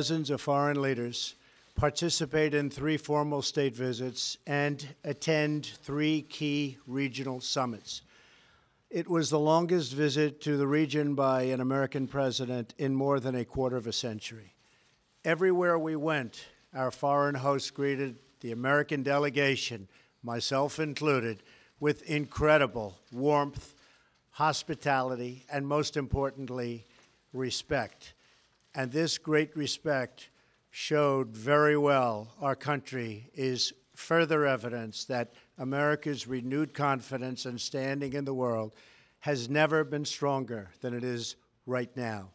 Dozens of foreign leaders, participate in 3 formal state visits, and attend 3 key regional summits. It was the longest visit to the region by an American president in more than a quarter of a century. Everywhere we went, our foreign hosts greeted the American delegation, myself included, with incredible warmth, hospitality, and most importantly, respect. And this great respect showed very well our country is further evidence that America's renewed confidence and standing in the world has never been stronger than it is right now.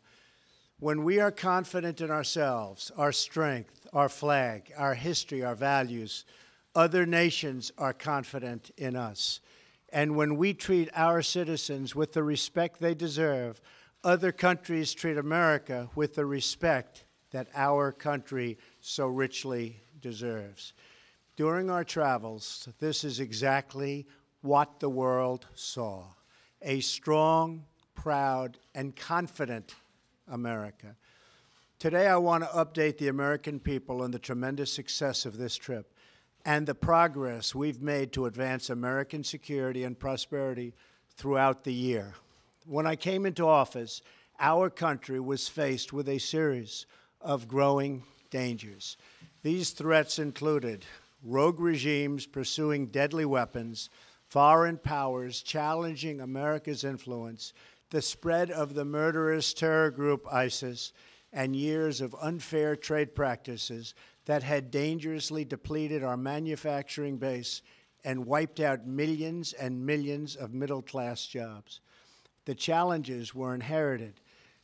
When we are confident in ourselves, our strength, our flag, our history, our values, other nations are confident in us. And when we treat our citizens with the respect they deserve, other countries treat America with the respect that our country so richly deserves. During our travels, this is exactly what the world saw: a strong, proud, and confident America. Today, I want to update the American people on the tremendous success of this trip and the progress we've made to advance American security and prosperity throughout the year. When I came into office, our country was faced with a series of growing dangers. These threats included rogue regimes pursuing deadly weapons, foreign powers challenging America's influence, the spread of the murderous terror group ISIS, and years of unfair trade practices that had dangerously depleted our manufacturing base and wiped out millions and millions of middle-class jobs. The challenges were inherited,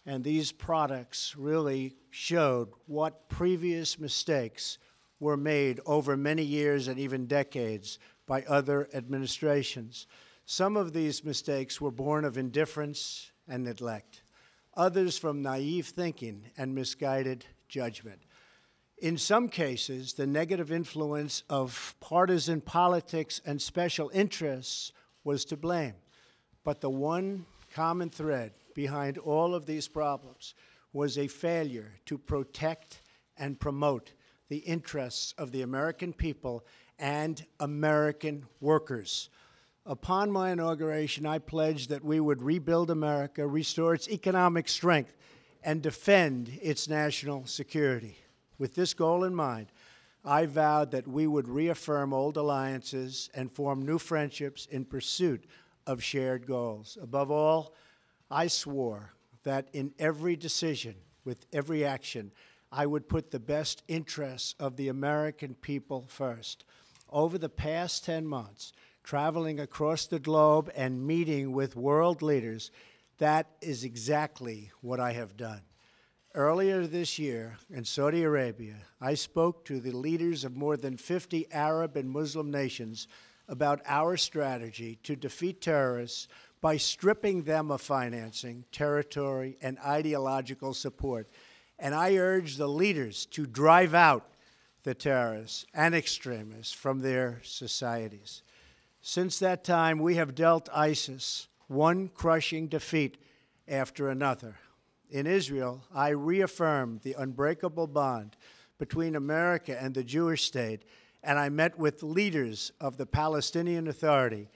and these products really showed what previous mistakes were made over many years and even decades by other administrations. Some of these mistakes were born of indifference and neglect, others from naive thinking and misguided judgment. In some cases, the negative influence of partisan politics and special interests was to blame. But the one common thread behind all of these problems was a failure to protect and promote the interests of the American people and American workers. Upon my inauguration, I pledged that we would rebuild America, restore its economic strength, and defend its national security. With this goal in mind, I vowed that we would reaffirm old alliances and form new friendships in pursuit of shared goals. Above all, I swore that in every decision, with every action, I would put the best interests of the American people first. Over the past 10 months, traveling across the globe and meeting with world leaders, that is exactly what I have done. Earlier this year in Saudi Arabia, I spoke to the leaders of more than 50 Arab and Muslim nations about our strategy to defeat terrorists by stripping them of financing, territory, and ideological support. And I urge the leaders to drive out the terrorists and extremists from their societies. Since that time, we have dealt ISIS one crushing defeat after another. In Israel, I reaffirmed the unbreakable bond between America and the Jewish state, and I met with leaders of the Palestinian Authority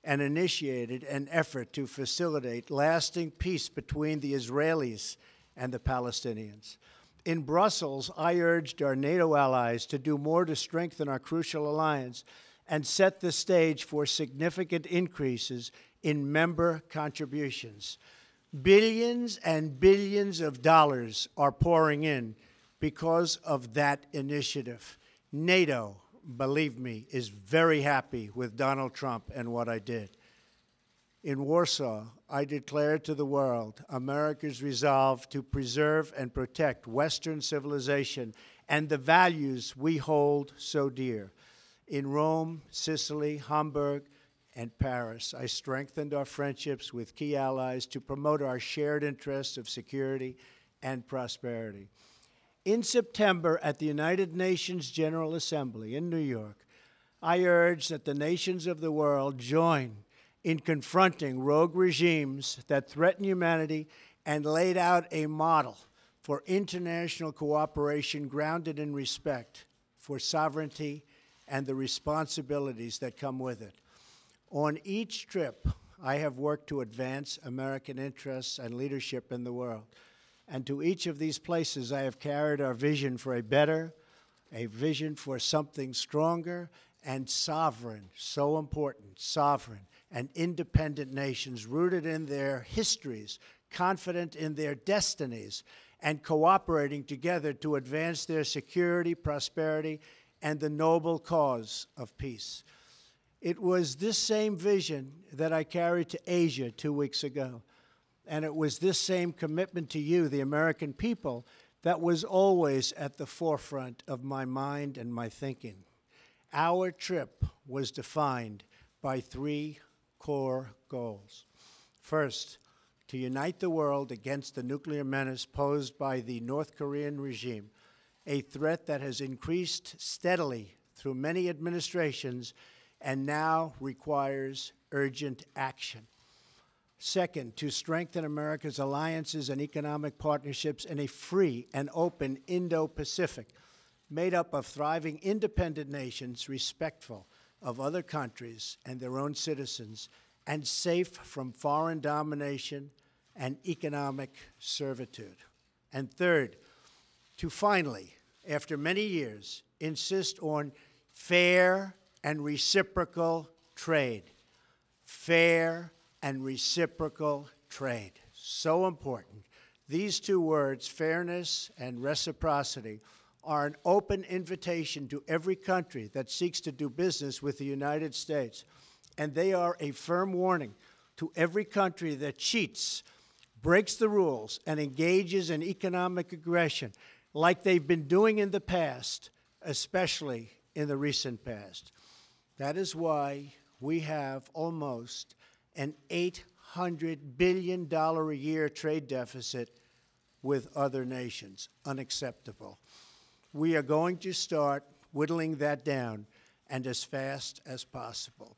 and initiated an effort to facilitate lasting peace between the Israelis and the Palestinians. In Brussels, I urged our NATO allies to do more to strengthen our crucial alliance and set the stage for significant increases in member contributions. Billions and billions of dollars are pouring in because of that initiative. NATO, believe me, is very happy with Donald Trump and what I did. In Warsaw, I declared to the world America's resolve to preserve and protect Western civilization and the values we hold so dear. In Rome, Sicily, Hamburg, and Paris, I strengthened our friendships with key allies to promote our shared interests of security and prosperity. In September, at the United Nations General Assembly in New York, I urged that the nations of the world join in confronting rogue regimes that threaten humanity and laid out a model for international cooperation grounded in respect for sovereignty and the responsibilities that come with it. On each trip, I have worked to advance American interests and leadership in the world. And to each of these places, I have carried our vision for a better, a vision for something stronger and sovereign, so important, sovereign and independent nations rooted in their histories, confident in their destinies, and cooperating together to advance their security, prosperity, and the noble cause of peace. It was this same vision that I carried to Asia 2 weeks ago. And it was this same commitment to you, the American people, that was always at the forefront of my mind and my thinking. Our trip was defined by 3 core goals. First, to unite the world against the nuclear menace posed by the North Korean regime, a threat that has increased steadily through many administrations and now requires urgent action. Second, to strengthen America's alliances and economic partnerships in a free and open Indo-Pacific, made up of thriving independent nations respectful of other countries and their own citizens, and safe from foreign domination and economic servitude. And third, to finally, after many years, insist on fair and reciprocal trade. Fair and reciprocal trade. So important. These 2 words, fairness and reciprocity, are an open invitation to every country that seeks to do business with the United States. And they are a firm warning to every country that cheats, breaks the rules, and engages in economic aggression like they've been doing in the past, especially in the recent past. That is why we have almost an $800 billion a year trade deficit with other nations. Unacceptable. We are going to start whittling that down, and as fast as possible.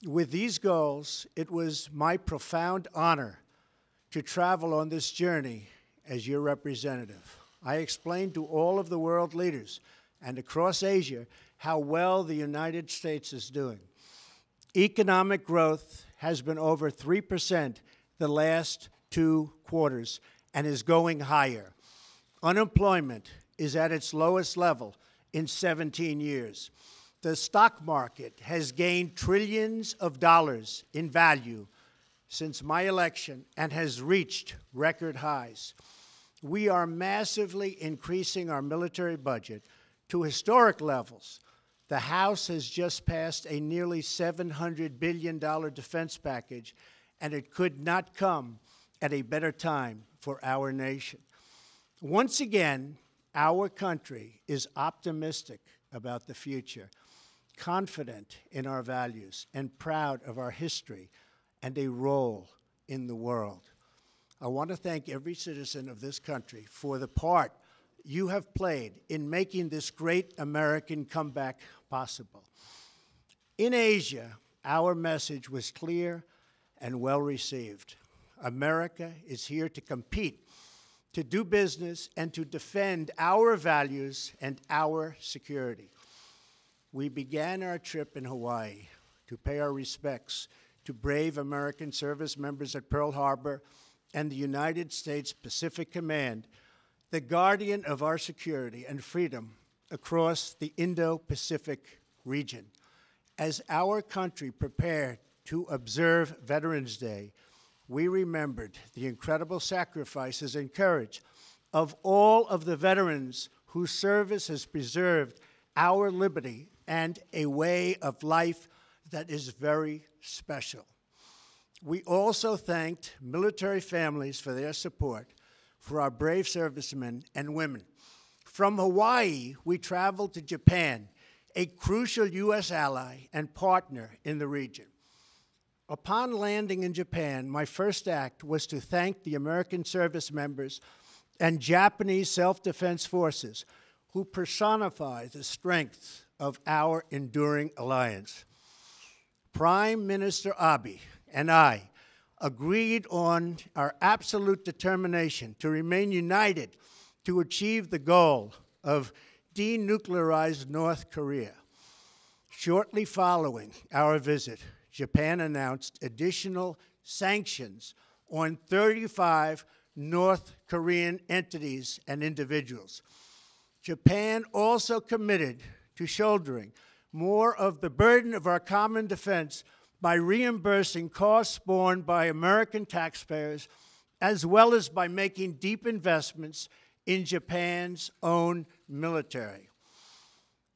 With these goals, it was my profound honor to travel on this journey as your representative. I explained to all of the world leaders and across Asia how well the United States is doing. Economic growth has been over 3% the last 2 quarters and is going higher. Unemployment is at its lowest level in 17 years. The stock market has gained trillions of dollars in value since my election and has reached record highs. We are massively increasing our military budget to historic levels. The House has just passed a nearly $700 billion defense package, and it could not come at a better time for our nation. Once again, our country is optimistic about the future, confident in our values, and proud of our history and a role in the world. I want to thank every citizen of this country for the part you have played in making this great American comeback possible. In Asia, our message was clear and well received. America is here to compete, to do business, and to defend our values and our security. We began our trip in Hawaii to pay our respects to brave American service members at Pearl Harbor and the United States Pacific Command, the guardian of our security and freedom across the Indo-Pacific region. As our country prepared to observe Veterans Day, we remembered the incredible sacrifices and courage of all of the veterans whose service has preserved our liberty and a way of life that is very special. We also thanked military families for their support for our brave servicemen and women. From Hawaii, we traveled to Japan, a crucial U.S. ally and partner in the region. Upon landing in Japan, my first act was to thank the American service members and Japanese self-defense forces who personify the strength of our enduring alliance. Prime Minister Abe and I agreed on our absolute determination to remain united to achieve the goal of denuclearized North Korea. Shortly following our visit, Japan announced additional sanctions on 35 North Korean entities and individuals. Japan also committed to shouldering more of the burden of our common defense by reimbursing costs borne by American taxpayers, as well as by making deep investments in Japan's own military.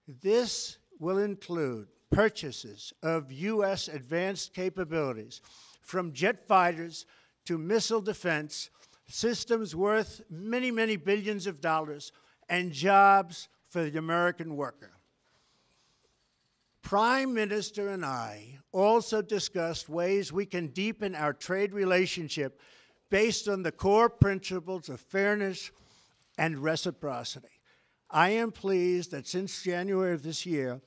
This will include purchases of U.S. advanced capabilities, from jet fighters to missile defense, systems worth many, many billions of dollars, and jobs for the American worker. Prime Minister and I also discussed ways we can deepen our trade relationship based on the core principles of fairness and reciprocity. I am pleased that since January of this year,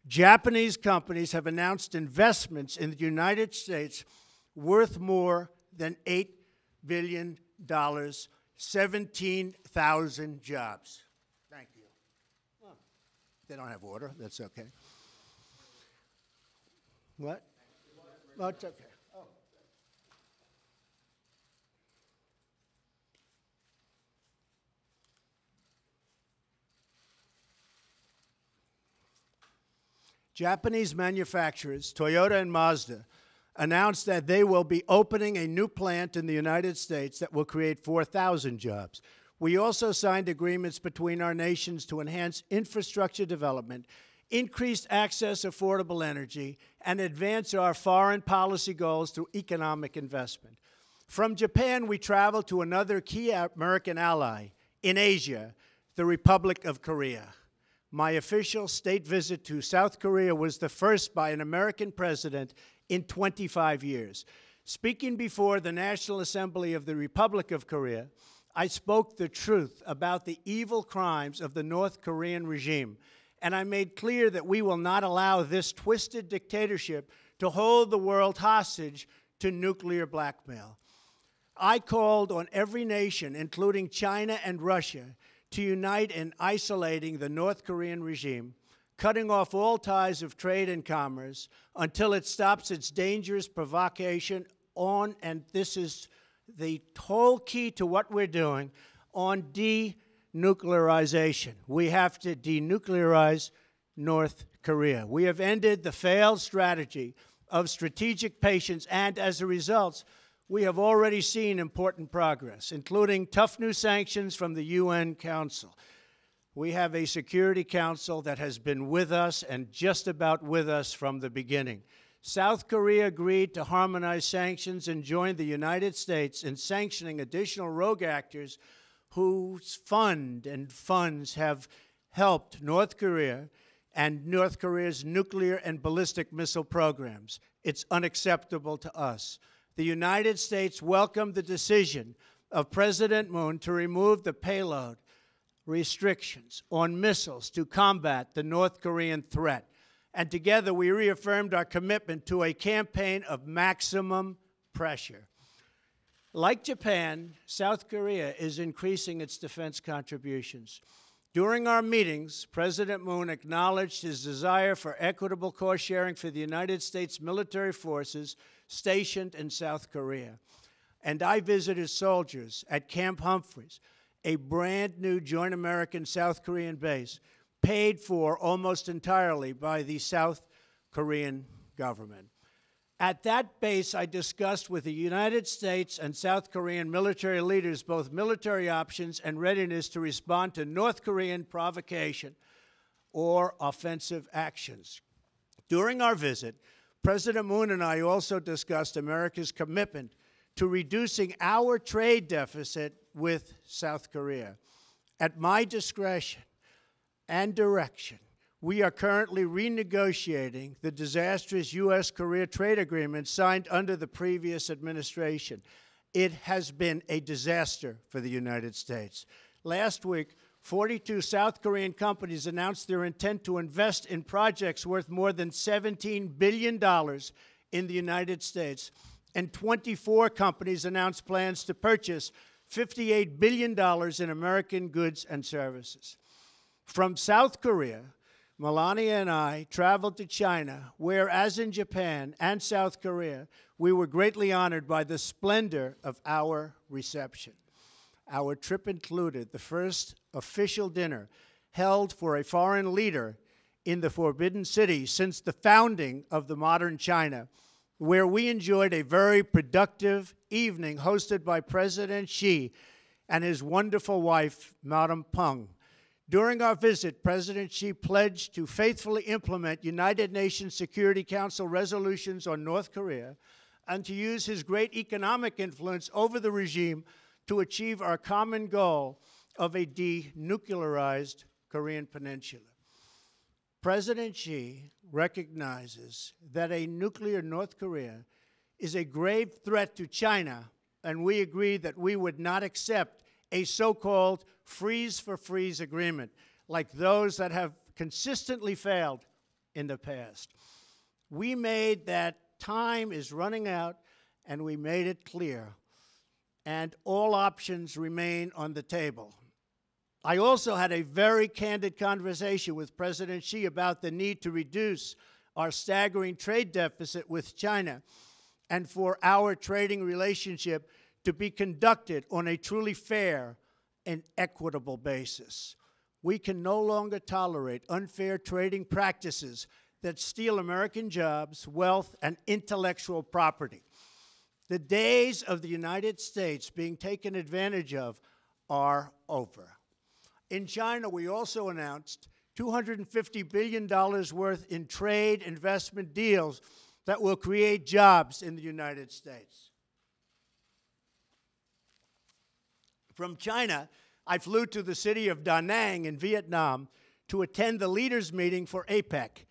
Japanese companies have announced investments in the United States worth more than $8 billion, 17,000 jobs. Thank you. Oh, they don't have water. That's okay. What? Oh, it's okay. Oh. Japanese manufacturers, Toyota and Mazda, announced that they will be opening a new plant in the United States that will create 4,000 jobs. We also signed agreements between our nations to enhance infrastructure development, increase access to affordable energy, and advance our foreign policy goals through economic investment. From Japan, we traveled to another key American ally in Asia, the Republic of Korea. My official state visit to South Korea was the first by an American president in 25 years. Speaking before the National Assembly of the Republic of Korea, I spoke the truth about the evil crimes of the North Korean regime, and I made clear that we will not allow this twisted dictatorship to hold the world hostage to nuclear blackmail. I called on every nation, including China and Russia, to unite in isolating the North Korean regime, cutting off all ties of trade and commerce until it stops its dangerous provocation on, and this is the whole key to what we're doing, on denuclearization. We have to denuclearize North Korea. We have ended the failed strategy of strategic patience, and as a result, we have already seen important progress, including tough new sanctions from the UN Council. We have a Security Council that has been with us and just about with us from the beginning. South Korea agreed to harmonize sanctions and joined the United States in sanctioning additional rogue actors whose funds have helped North Korea and North Korea's nuclear and ballistic missile programs. It's unacceptable to us. The United States welcomed the decision of President Moon to remove the payload restrictions on missiles to combat the North Korean threat. And together we reaffirmed our commitment to a campaign of maximum pressure. Like Japan, South Korea is increasing its defense contributions. During our meetings, President Moon acknowledged his desire for equitable cost sharing for the United States military forces stationed in South Korea. And I visited soldiers at Camp Humphreys, a brand new joint American-South Korean base, paid for almost entirely by the South Korean government. At that base, I discussed with the United States and South Korean military leaders both military options and readiness to respond to North Korean provocation or offensive actions. During our visit, President Moon and I also discussed America's commitment to reducing our trade deficit with South Korea. At my discretion and direction, we are currently renegotiating the disastrous U.S.-Korea trade agreement signed under the previous administration. It has been a disaster for the United States. Last week, 42 South Korean companies announced their intent to invest in projects worth more than $17 billion in the United States, and 24 companies announced plans to purchase $58 billion in American goods and services. From South Korea, Melania and I traveled to China, where, as in Japan and South Korea, we were greatly honored by the splendor of our reception. Our trip included the first official dinner held for a foreign leader in the Forbidden City since the founding of the modern China, where we enjoyed a very productive evening hosted by President Xi and his wonderful wife, Madame Peng. During our visit, President Xi pledged to faithfully implement United Nations Security Council resolutions on North Korea and to use his great economic influence over the regime to achieve our common goal of a denuclearized Korean Peninsula. President Xi recognizes that a nuclear North Korea is a grave threat to China, and we agree that we would not accept a so-called freeze-for-freeze agreement like those that have consistently failed in the past. We made that time is running out, and we made it clear, and all options remain on the table. I also had a very candid conversation with President Xi about the need to reduce our staggering trade deficit with China and for our trading relationship to be conducted on a truly fair and equitable basis. We can no longer tolerate unfair trading practices that steal American jobs, wealth, and intellectual property. The days of the United States being taken advantage of are over. In China, we also announced $250 billion worth in trade investment deals that will create jobs in the United States. From China, I flew to the city of Da Nang in Vietnam to attend the leaders' meeting for APEC,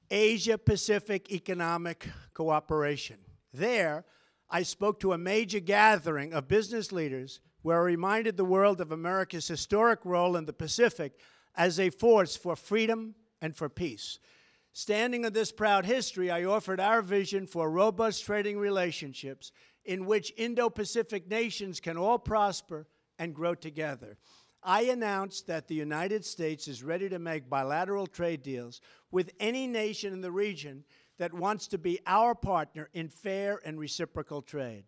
Asia-Pacific Economic Cooperation. There, I spoke to a major gathering of business leaders where I reminded the world of America's historic role in the Pacific as a force for freedom and for peace. Standing on this proud history, I offered our vision for robust trading relationships in which Indo-Pacific nations can all prosper and grow together. I announced that the United States is ready to make bilateral trade deals with any nation in the region that wants to be our partner in fair and reciprocal trade.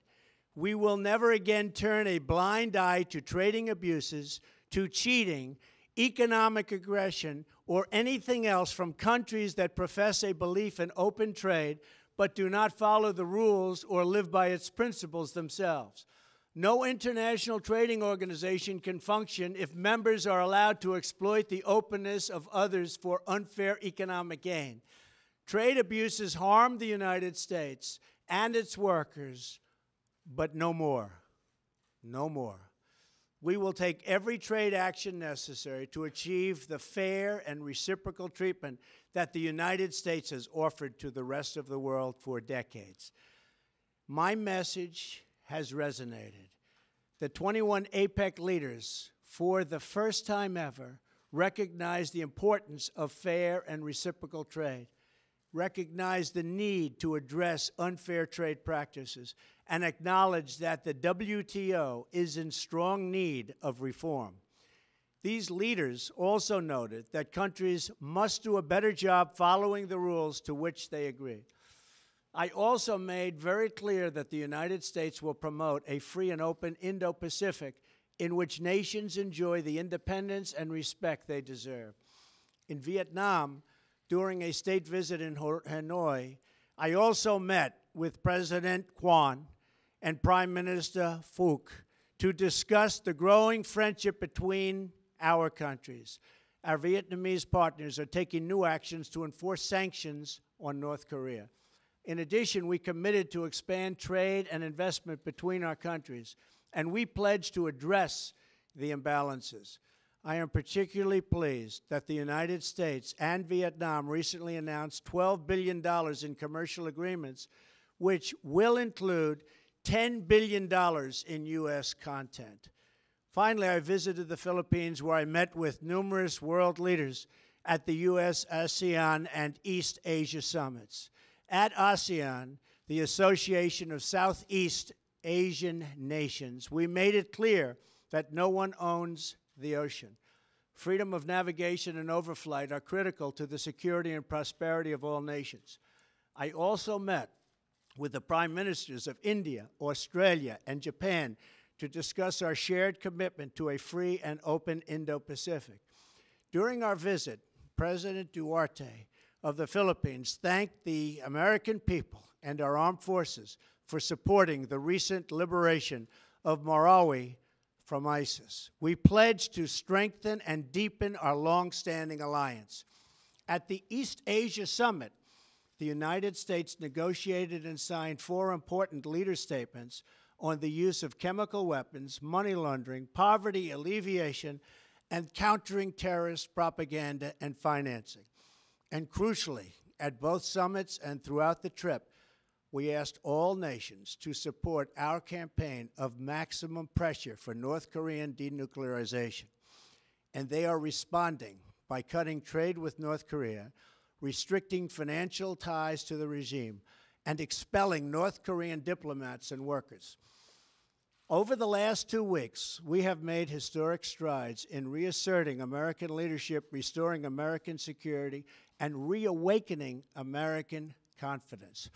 We will never again turn a blind eye to trading abuses, to cheating, economic aggression, or anything else from countries that profess a belief in open trade but do not follow the rules or live by its principles themselves. No international trading organization can function if members are allowed to exploit the openness of others for unfair economic gain. Trade abuses harm the United States and its workers, but no more. No more. We will take every trade action necessary to achieve the fair and reciprocal treatment that the United States has offered to the rest of the world for decades. My message has resonated. The 21 APEC leaders, for the first time ever, recognized the importance of fair and reciprocal trade, recognized the need to address unfair trade practices, and acknowledged that the WTO is in strong need of reform. These leaders also noted that countries must do a better job following the rules to which they agree. I also made very clear that the United States will promote a free and open Indo-Pacific in which nations enjoy the independence and respect they deserve. In Vietnam, during a state visit in Hanoi, I also met with President Quan and Prime Minister Phuc to discuss the growing friendship between our countries. Our Vietnamese partners are taking new actions to enforce sanctions on North Korea. In addition, we committed to expand trade and investment between our countries, and we pledged to address the imbalances. I am particularly pleased that the United States and Vietnam recently announced $12 billion in commercial agreements, which will include $10 billion in U.S. content. Finally, I visited the Philippines, where I met with numerous world leaders at the U.S., ASEAN, and East Asia summits. At ASEAN, the Association of Southeast Asian Nations, we made it clear that no one owns the ocean. Freedom of navigation and overflight are critical to the security and prosperity of all nations. I also met with the prime ministers of India, Australia, and Japan to discuss our shared commitment to a free and open Indo-Pacific. During our visit, President Duterte of the Philippines thanked the American people and our armed forces for supporting the recent liberation of Marawi from ISIS. We pledged to strengthen and deepen our long-standing alliance. At the East Asia Summit, the United States negotiated and signed 4 important leader statements on the use of chemical weapons, money laundering, poverty alleviation, and countering terrorist propaganda and financing. And crucially, at both summits and throughout the trip, we asked all nations to support our campaign of maximum pressure for North Korean denuclearization. And they are responding by cutting trade with North Korea, restricting financial ties to the regime, and expelling North Korean diplomats and workers. Over the last 2 weeks, we have made historic strides in reasserting American leadership, restoring American security, and reawakening American confidence.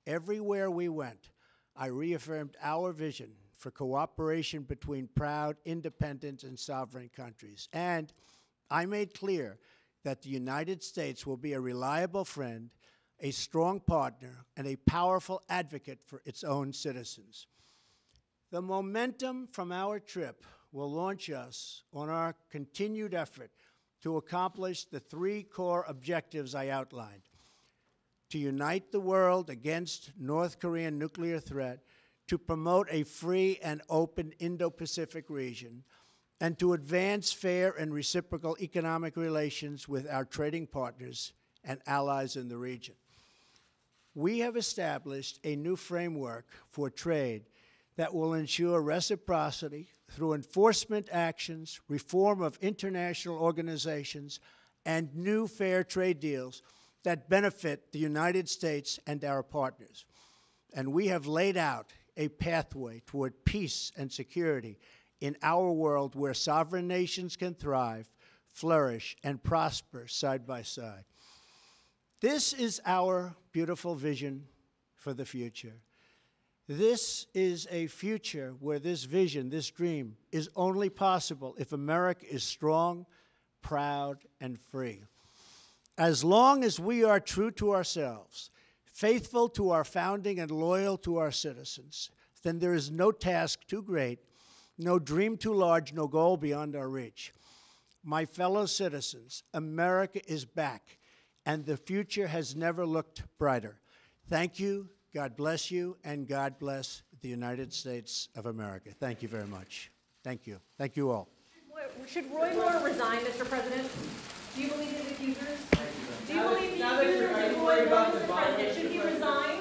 Everywhere we went, I reaffirmed our vision for cooperation between proud, independent, and sovereign countries. And I made clear that the United States will be a reliable friend, a strong partner, and a powerful advocate for its own citizens. The momentum from our trip will launch us on our continued effort to accomplish the 3 core objectives I outlined: to unite the world against North Korean nuclear threat, to promote a free and open Indo-Pacific region, and to advance fair and reciprocal economic relations with our trading partners and allies in the region. We have established a new framework for trade that will ensure reciprocity through enforcement actions, reform of international organizations, and new fair trade deals that benefit the United States and our partners. And we have laid out a pathway toward peace and security in our world where sovereign nations can thrive, flourish, and prosper side by side. This is our beautiful vision for the future. This is a future where this vision, this dream, is only possible if America is strong, proud, and free. As long as we are true to ourselves, faithful to our founding, and loyal to our citizens, then there is no task too great, no dream too large, no goal beyond our reach. My fellow citizens, America is back, and the future has never looked brighter. Thank you. God bless you, and God bless the United States of America. Thank you very much. Thank you. Thank you all. Should Roy Moore resign, Mr. President? Do you believe his accusers? Do you believe the accusers of Roy Moore, Mr. President? Should he resign?